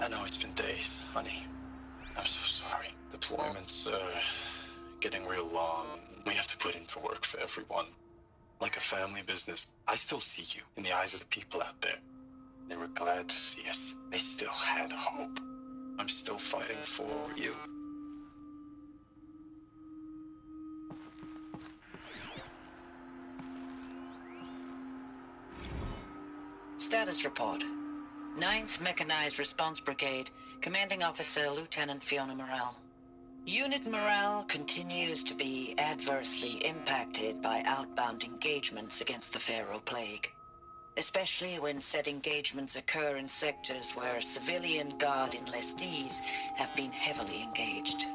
I know it's been days, honey. I'm so sorry. Deployments are getting real long. We have to put in for work for everyone. Like a family business. I still see you in the eyes of the people out there. They were glad to see us. They still had hope. I'm still fighting for you. Status report. 9th Mechanized Response Brigade, Commanding Officer Lieutenant Fiona Morrell. Unit morale continues to be adversely impacted by outbound engagements against the Pharaoh Plague, especially when said engagements occur in sectors where civilian guard enlistees have been heavily engaged.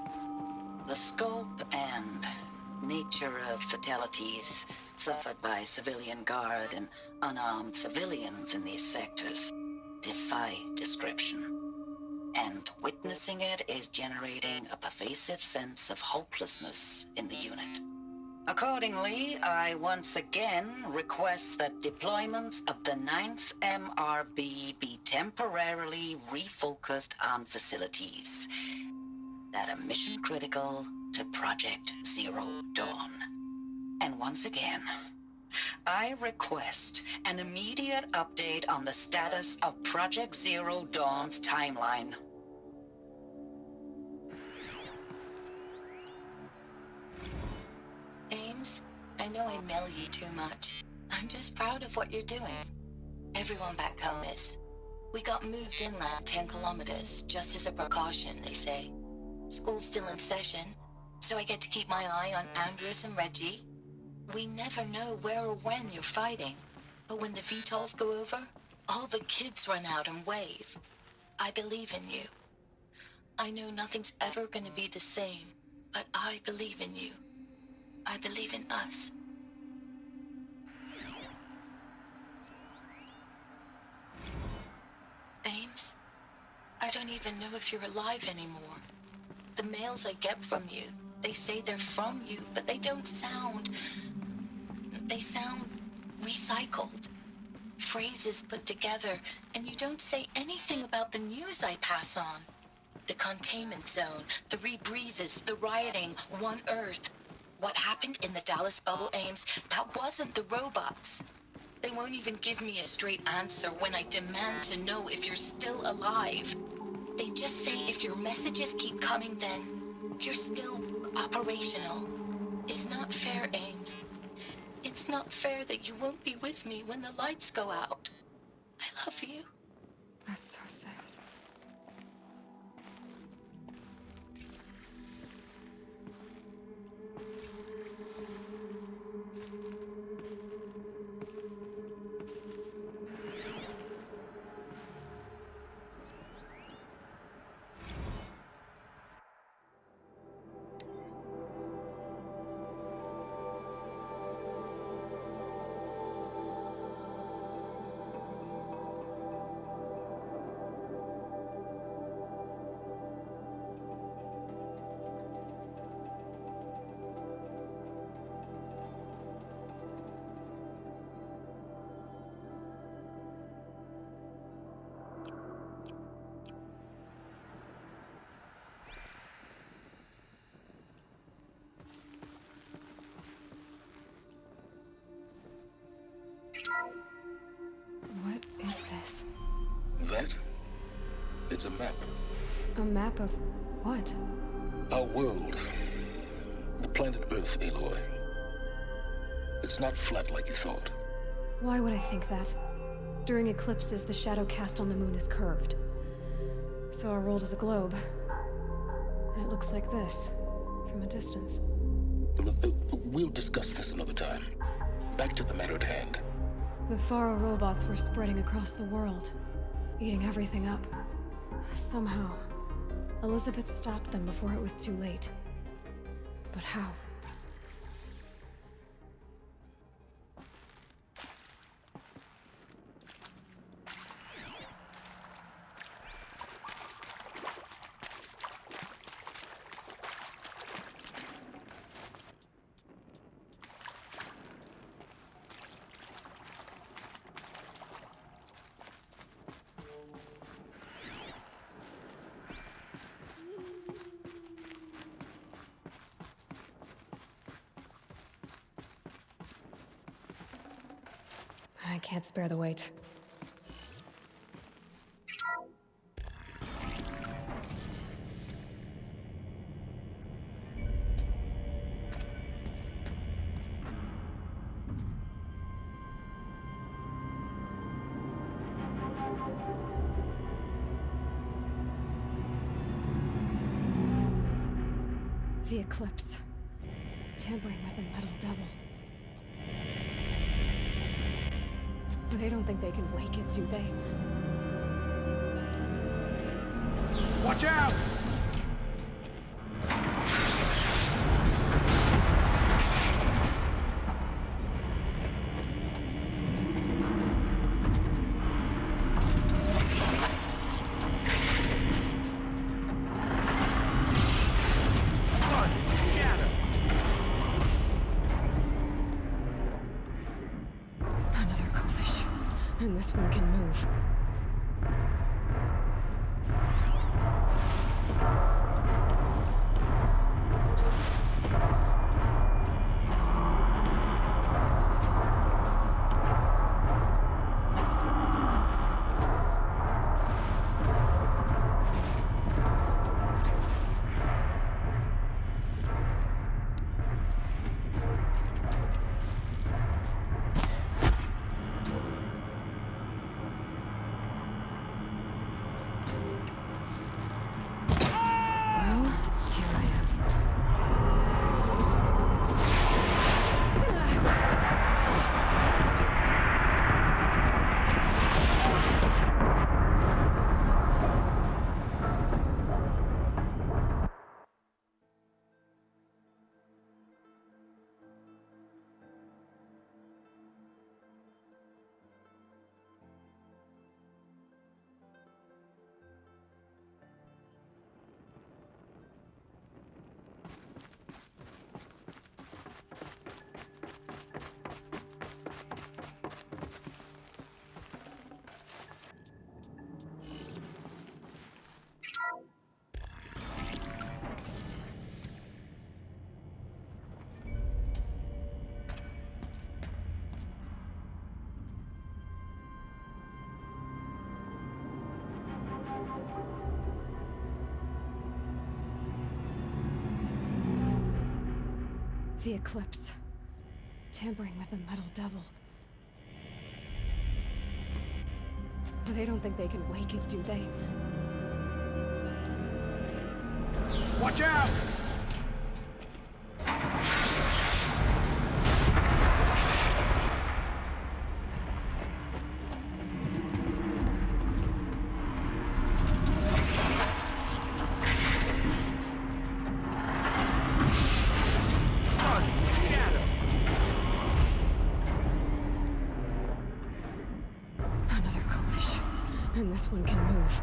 The scope and nature of fatalities suffered by civilian guard and unarmed civilians in these sectors defy description. And witnessing it is generating a pervasive sense of hopelessness in the unit. Accordingly, I once again request that deployments of the 9th MRB be temporarily refocused on facilities that are mission critical to Project Zero Dawn. And once again, I request an immediate update on the status of Project Zero Dawn's timeline. Ames, I know I mail you too much. I'm just proud of what you're doing. Everyone back home is. We got moved inland 10 kilometers, just as a precaution, they say. School's still in session, so I get to keep my eye on Andres and Reggie. We never know where or when you're fighting, but when the VTOLs go over, all the kids run out and wave. I believe in you. I know nothing's ever gonna be the same, but I believe in you. I believe in us. Ames, I don't even know if you're alive anymore. The mails I get from you, they say they're from you, but they don't sound... They sound recycled. Phrases put together, and you don't say anything about the news I pass on. The containment zone, the rebreathers, the rioting, One Earth. What happened in the Dallas bubble, Ames, that wasn't the robots. They won't even give me a straight answer when I demand to know if you're still alive. They just say if your messages keep coming, then you're still operational. It's not fair, Ames. It's not fair that you won't be with me when the lights go out. I love you. That's so sad. What is this? That? It's a map. A map of what? Our world. The planet Earth, Aloy. It's not flat like you thought. Why would I think that? During eclipses, the shadow cast on the moon is curved. So our world is a globe. And it looks like this, from a distance. We'll discuss this another time. Back to the matter at hand. The Faro robots were spreading across the world, eating everything up. Somehow, Elizabeth stopped them before it was too late. But how? I can't spare the weight. The eclipse. Tampering with a metal devil. They don't think they can wake it, do they? Watch out! Another Kovish. And this one can move. Well, here I am. The eclipse. Tampering with a metal devil. They don't think they can wake it, do they? Watch out! Another Kovish. And this one can move.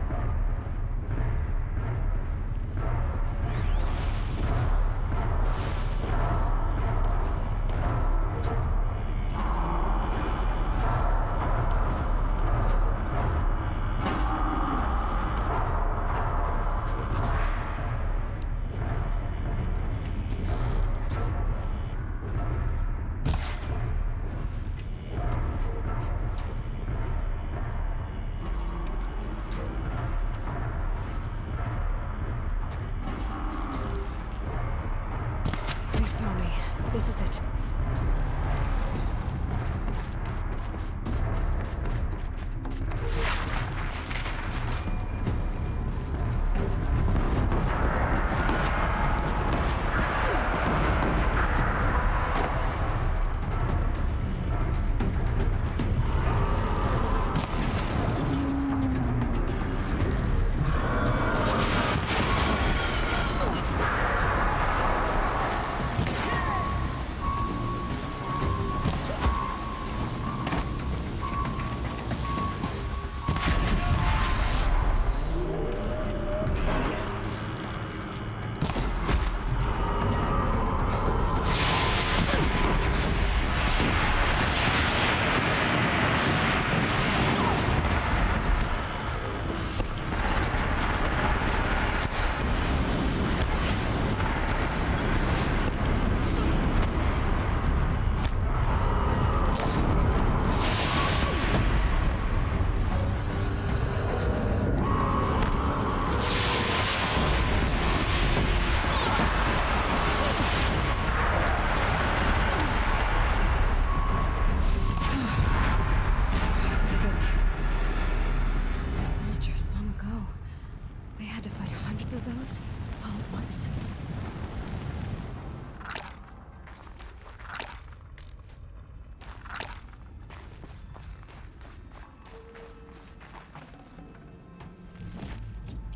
They saw me. This is it.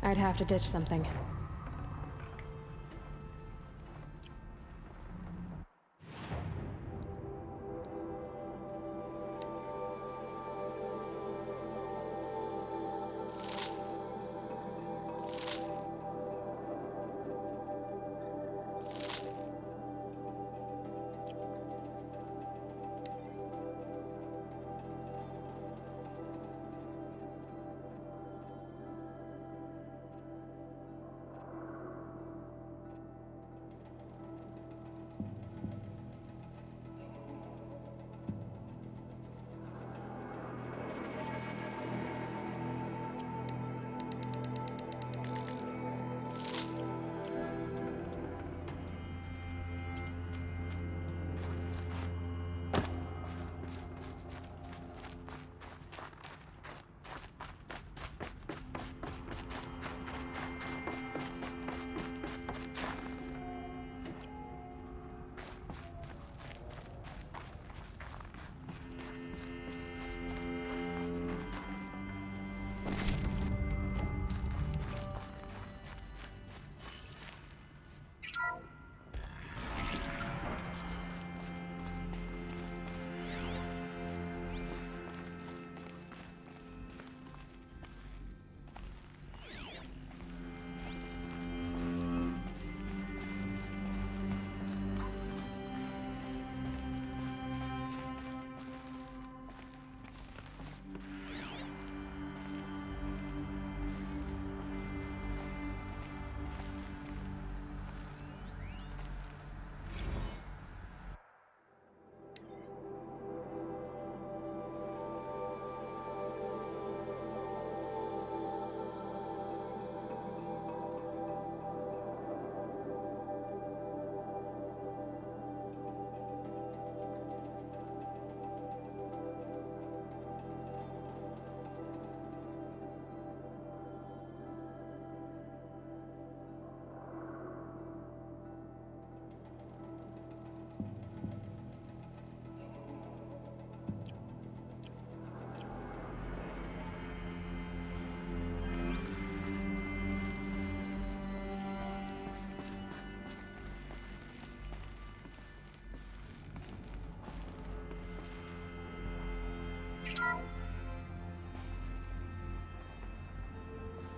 I'd have to ditch something.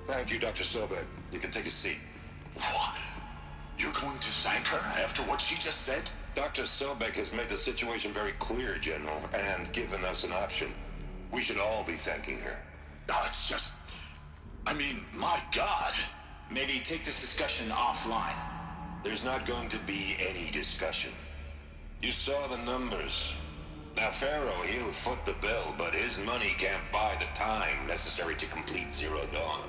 Thank you, Dr. Sobek. You can take a seat. What? You're going to thank her after what she just said? Dr. Sobek has made the situation very clear, General, and given us an option. We should all be thanking her. No, it's just... I mean, my God. Maybe take this discussion offline. There's not going to be any discussion. You saw the numbers. Now, Pharaoh, he'll foot the bill, but his money can't buy the time necessary to complete Zero Dawn.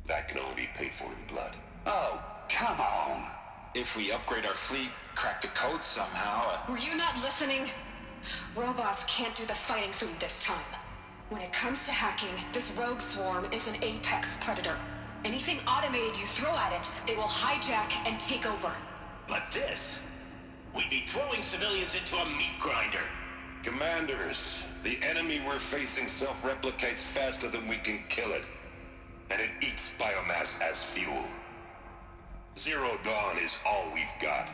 That can only be paid for in blood. Oh, come on. If we upgrade our fleet, crack the code somehow... Were you not listening? Robots can't do the fighting for you this time. When it comes to hacking, this rogue swarm is an apex predator. Anything automated you throw at it, they will hijack and take over. But this... We'd be throwing civilians into a meat grinder. Commanders, the enemy we're facing self-replicates faster than we can kill it. And it eats biomass as fuel. Zero Dawn is all we've got.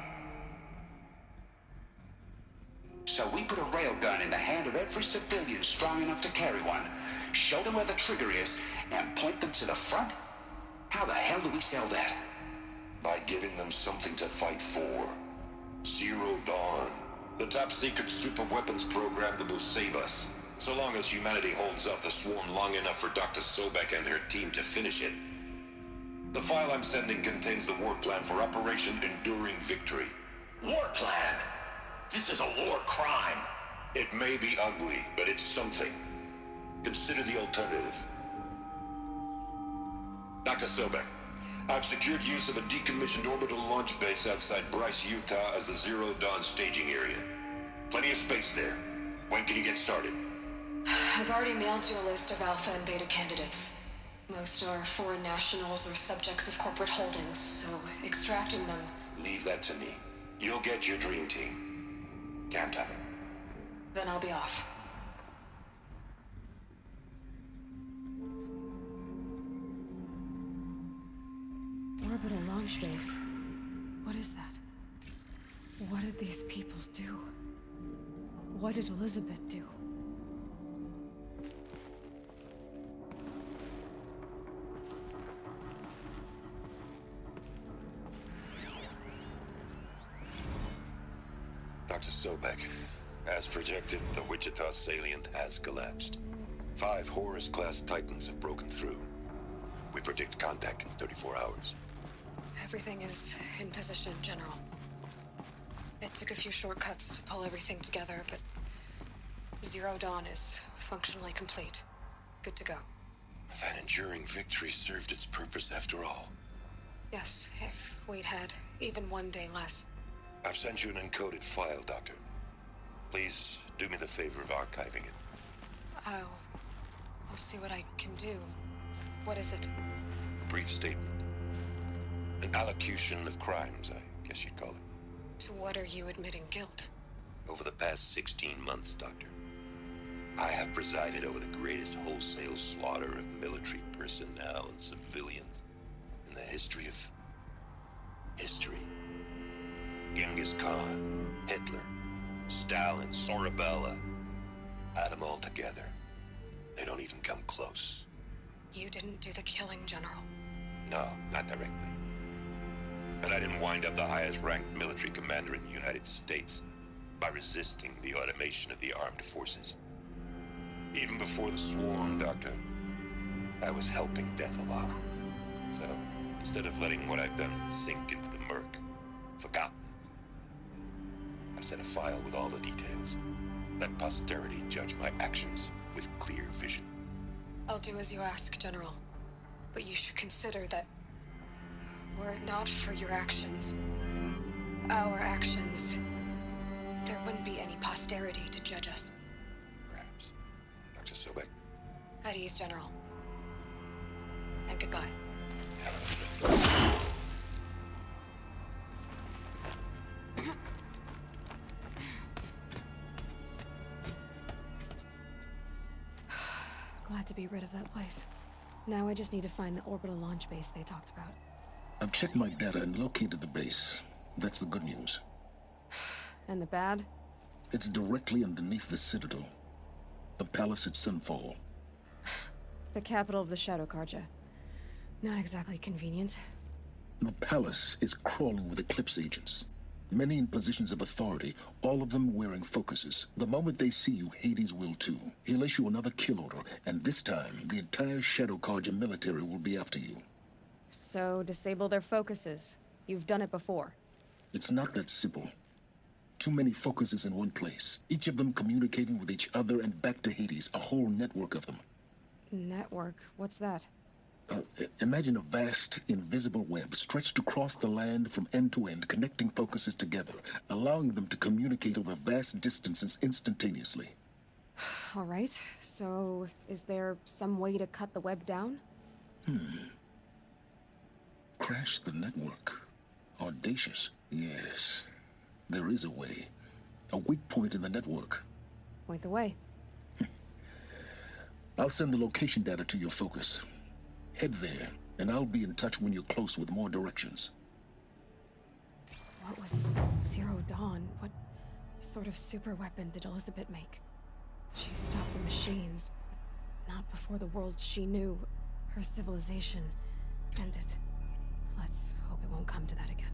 So we put a railgun in the hand of every civilian strong enough to carry one, show them where the trigger is, and point them to the front? How the hell do we sell that? By giving them something to fight for. Zero Dawn. The top-secret super-weapons program that will save us. So long as humanity holds off the swarm long enough for Dr. Sobek and her team to finish it. The file I'm sending contains the war plan for Operation Enduring Victory. War plan? This is a war crime. It may be ugly, but it's something. Consider the alternative. Dr. Sobek, I've secured use of a decommissioned orbital launch base outside Bryce, Utah as the Zero Dawn staging area. Plenty of space there. When can you get started? I've already mailed you a list of alpha and beta candidates. Most are foreign nationals or subjects of corporate holdings, so extracting them... Leave that to me. You'll get your dream team. Count on it. Then I'll be off. Orbital launch base. What is that? What did these people do? What did Elizabeth do? Dr. Sobek, as projected, the Wichita salient has collapsed. 5 Horus-class Titans have broken through. We predict contact in 34 hours. Everything is in position, General. It took a few shortcuts to pull everything together, but Zero Dawn is functionally complete. Good to go. That enduring victory served its purpose after all. Yes, if we'd had even one day less. I've sent you an encoded file, Doctor. Please do me the favor of archiving it. I'll see what I can do. What is it? A brief statement. An allocution of crimes, I guess you'd call it. To what are you admitting guilt? Over the past 16 months, Doctor, I have presided over the greatest wholesale slaughter of military personnel and civilians in the history of history. Genghis Khan, Hitler, Stalin, Sorabella. Add them all together. They don't even come close. You didn't do the killing, General. No, not directly. But I didn't wind up the highest-ranked military commander in the United States by resisting the automation of the armed forces. Even before the swarm, Doctor, I was helping death along. So, instead of letting what I've done sink into the murk, forgotten, I've set a file with all the details. Let posterity judge my actions with clear vision. I'll do as you ask, General. But you should consider that were it not for your actions, our actions, there wouldn't be any posterity to judge us. Perhaps. Dr. Sobek. At ease, General. And goodbye. Glad to be rid of that place. Now I just need to find the orbital launch base they talked about. I've checked my data and located the base. That's the good news. And the bad? It's directly underneath the Citadel. The palace at Sunfall. The capital of the Shadow Carja. Not exactly convenient. The palace is crawling with Eclipse agents. Many in positions of authority, all of them wearing focuses. The moment they see you, Hades will too. He'll issue another kill order, and this time, the entire Shadow Carja military will be after you. So, disable their focuses. You've done it before. It's not that simple. Too many focuses in one place, each of them communicating with each other and back to Hades, a whole network of them. Network? What's that? Imagine a vast, invisible web stretched across the land from end to end, connecting focuses together, allowing them to communicate over vast distances instantaneously. All right, so is there some way to cut the web down? Crash the network. Audacious. Yes, there is a way. A weak point in the network. Point the way. I'll send the location data to your focus. Head there, and I'll be in touch when you're close with more directions. What was Zero Dawn? What sort of super weapon did Elizabeth make? She stopped the machines, but not before the world she knew, her civilization, ended. Let's hope it won't come to that again.